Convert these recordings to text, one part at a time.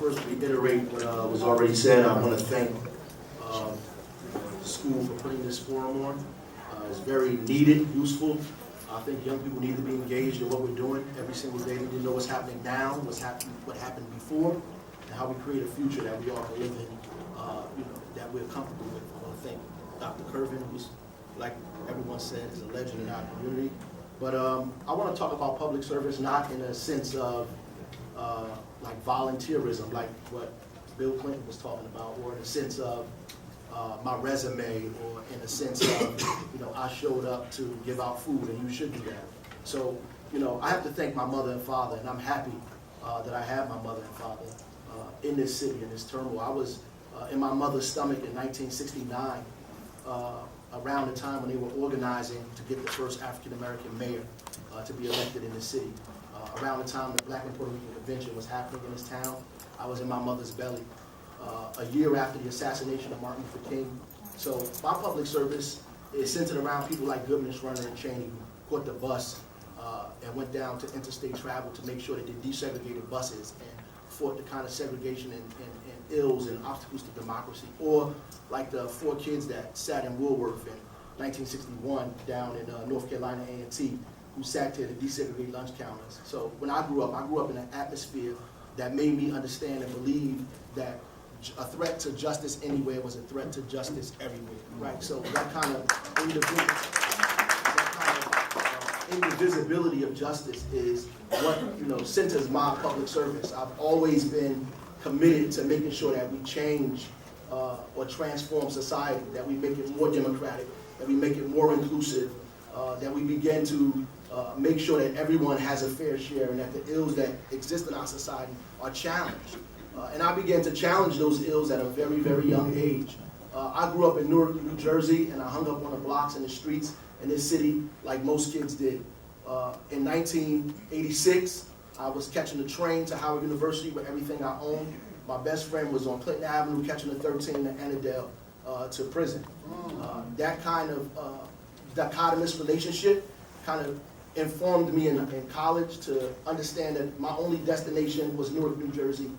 first reiterate what was already said. I want to thank the school for putting this forum on. It's very needed, useful. I think young people need to be engaged in what we're doing every single day. They need to know what's happening now, what happened before, and how we create a future that we all can live in, that we're comfortable with. I want to thank Dr. Curvin, who's, like everyone said, is a legend in our community. But I want to talk about public service not in a sense of like volunteerism, like what Bill Clinton was talking about, or in a sense of my resume, or in a sense of, I showed up to give out food and you should do that. So, I have to thank my mother and father, and I'm happy that I have my mother and father in this city, in this turmoil. I was in my mother's stomach in 1969, around the time when they were organizing to get the first African-American mayor to be elected in the city. Around the time the Black and Puerto Rican Convention was happening in this town, I was in my mother's belly. A year after the assassination of Martin Luther King. So my public service is centered around people like Goodman, Runner, and Cheney, who caught the bus and went down to interstate travel to make sure that they desegregated buses and fought the kind of segregation and ills and obstacles to democracy. Or like the 4 kids that sat in Woolworth in 1961 down in North Carolina A&T, who sat there to desegregate lunch counters. So when I grew up in an atmosphere that made me understand and believe that a threat to justice anywhere was a threat to justice everywhere, right? So that kind of indivisibility of justice is what centers my public service. I've always been committed to making sure that we change or transform society, that we make it more democratic, that we make it more inclusive, that we begin to make sure that everyone has a fair share, and that the ills that exist in our society are challenged. And I began to challenge those ills at a very, very young age. I grew up in Newark, New Jersey, and I hung up on the blocks and the streets in this city like most kids did. In 1986, I was catching the train to Howard University with everything I owned. My best friend was on Clinton Avenue catching the 13 to Annandale to prison. That kind of dichotomous relationship kind of informed me in college to understand that my only destination was Newark, New Jersey,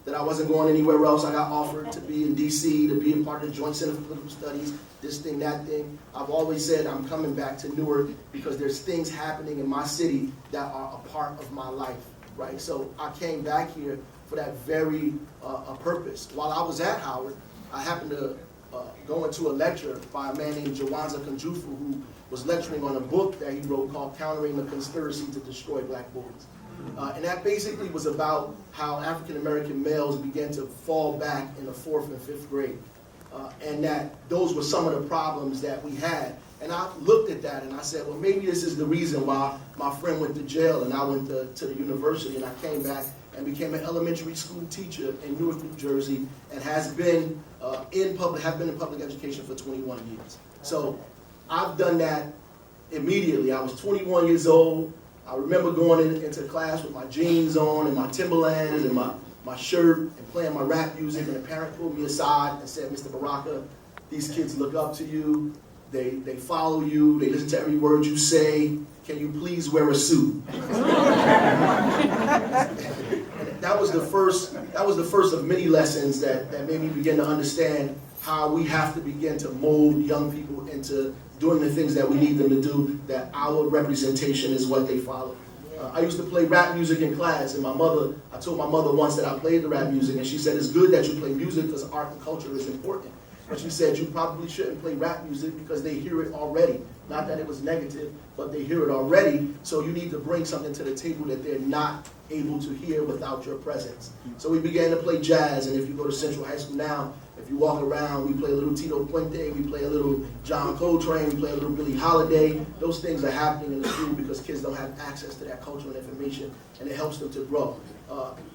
that I wasn't going anywhere else. I got offered to be in DC, to be a part of the Joint Center for Political Studies, this thing, that thing. I've always said I'm coming back to Newark because there's things happening in my city that are a part of my life, right? So I came back here for that very purpose. While I was at Howard, I happened to go into a lecture by a man named Jawanza Kunjufu, who was lecturing on a book that he wrote called Countering the Conspiracy to Destroy Black Boys. And that basically was about how African-American males began to fall back in the 4th and 5th grade. And that those were some of the problems that we had. And I looked at that and I said, well, maybe this is the reason why my friend went to jail and I went to the university, and I came back and became an elementary school teacher in Newark, New Jersey, and have been in public education for 21 years. So I've done that immediately. I was 21 years old. I remember going into class with my jeans on and my Timberlands and my shirt and playing my rap music, and a parent pulled me aside and said, Mr. Baraka, these kids look up to you, they follow you, they listen to every word you say, can you please wear a suit? That was the first of many lessons that made me begin to understand how we have to begin to mold young people into doing the things that we need them to do, that our representation is what they follow. I used to play rap music in class, and I told my mother once that I played the rap music, and she said, it's good that you play music because art and culture is important. But she said, you probably shouldn't play rap music because they hear it already. Not that it was negative, but they hear it already, so you need to bring something to the table that they're not able to hear without your presence. So we began to play jazz, and if you go to Central High School now, if you walk around, we play a little Tito Puente, we play a little John Coltrane, we play a little Billie Holiday. Those things are happening in the school because kids don't have access to that cultural information, and it helps them to grow.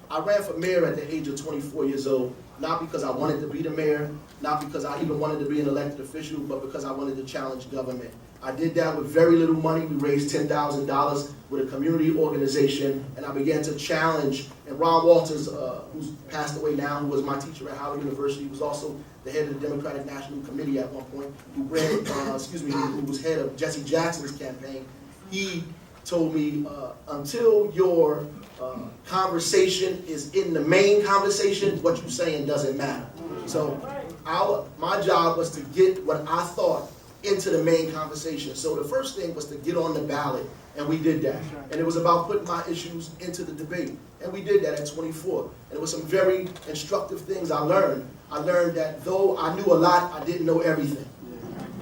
I ran for mayor at the age of 24 years old, not because I wanted to be the mayor, not because I even wanted to be an elected official, but because I wanted to challenge government. I did that with very little money. We raised $10,000 with a community organization, and I began to challenge. And Ron Walters, who's passed away now, who was my teacher at Howard University, was also the head of the Democratic National Committee at one point, who was head of Jesse Jackson's campaign. He told me, until your conversation is in the main conversation, what you're saying doesn't matter. So my job was to get what I thought into the main conversation. So the first thing was to get on the ballot, and we did that. And it was about putting my issues into the debate. And we did that at 24. And it was some very instructive things I learned. I learned that though I knew a lot, I didn't know everything.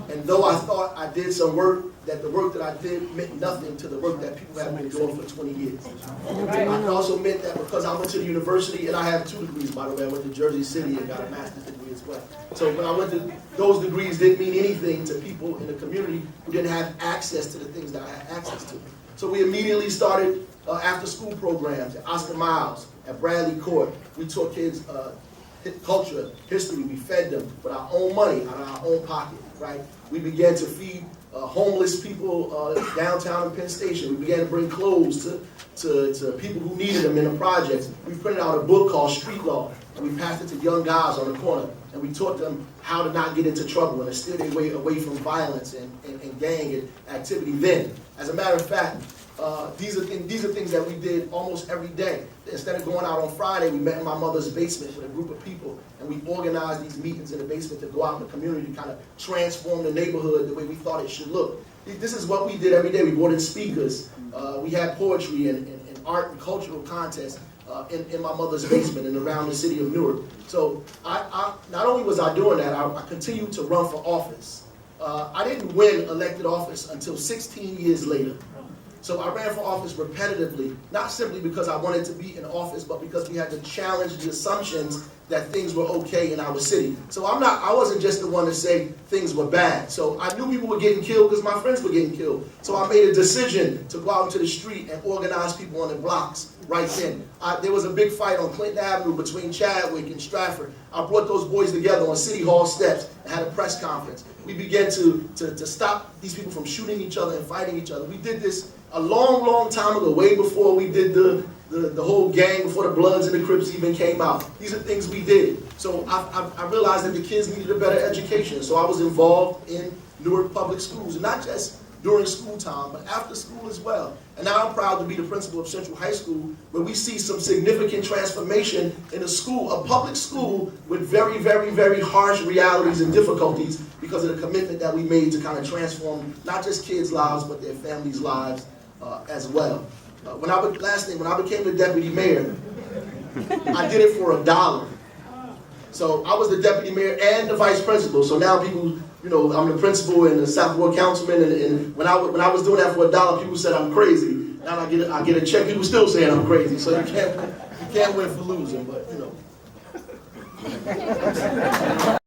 And though I thought I did some work, that the work that I did meant nothing to the work that people have been doing for 20 years. It also meant that because I went to the university, and I have 2 degrees, by the way. I went to Jersey City and got a master's degree as well. So when I went to, those degrees didn't mean anything to people in the community who didn't have access to the things that I had access to. So we immediately started after-school programs at Oscar Miles, at Bradley Court. We taught kids culture, history. We fed them with our own money, out of our own pocket, right? We began to feed homeless people downtown in Penn Station. We began to bring clothes to people who needed them in the projects. We printed out a book called Street Law, and we passed it to young guys on the corner. And we taught them how to not get into trouble and to steer their way away from violence and gang activity then. As a matter of fact, these are things that we did almost every day. Instead of going out on Friday, we met in my mother's basement with a group of people, and we organized these meetings in the basement to go out in the community to kind of transform the neighborhood the way we thought it should look. This is what we did every day. We brought in speakers. We had poetry and art and cultural contests in my mother's basement and around the city of Newark. So not only was I doing that, I continued to run for office. I didn't win elected office until 16 years later. So I ran for office repetitively, not simply because I wanted to be in office, but because we had to challenge the assumptions that things were okay in our city. So I wasn't just the one to say things were bad. So I knew people were getting killed because my friends were getting killed. So I made a decision to go out into the street and organize people on the blocks right then. There was a big fight on Clinton Avenue between Chadwick and Stratford. I brought those boys together on City Hall steps and had a press conference. We began to stop these people from shooting each other and fighting each other. We did this a long, long time ago, way before we did the whole gang, before the Bloods and the Crips even came out. These are things we did. So I realized that the kids needed a better education. So I was involved in Newark public schools, and not just during school time, but after school as well. And now I'm proud to be the principal of Central High School, where we see some significant transformation in a school, a public school with very, very, very harsh realities and difficulties because of the commitment that we made to kind of transform not just kids' lives, but their families' lives as well. When I became the deputy mayor, I did it for $1. So I was the deputy mayor and the vice principal. So now people, you know, I'm the principal and the South Ward councilman. And when I was doing that for $1, people said I'm crazy. Now I get a check. People still saying I'm crazy. So you can't win for losing. But you know.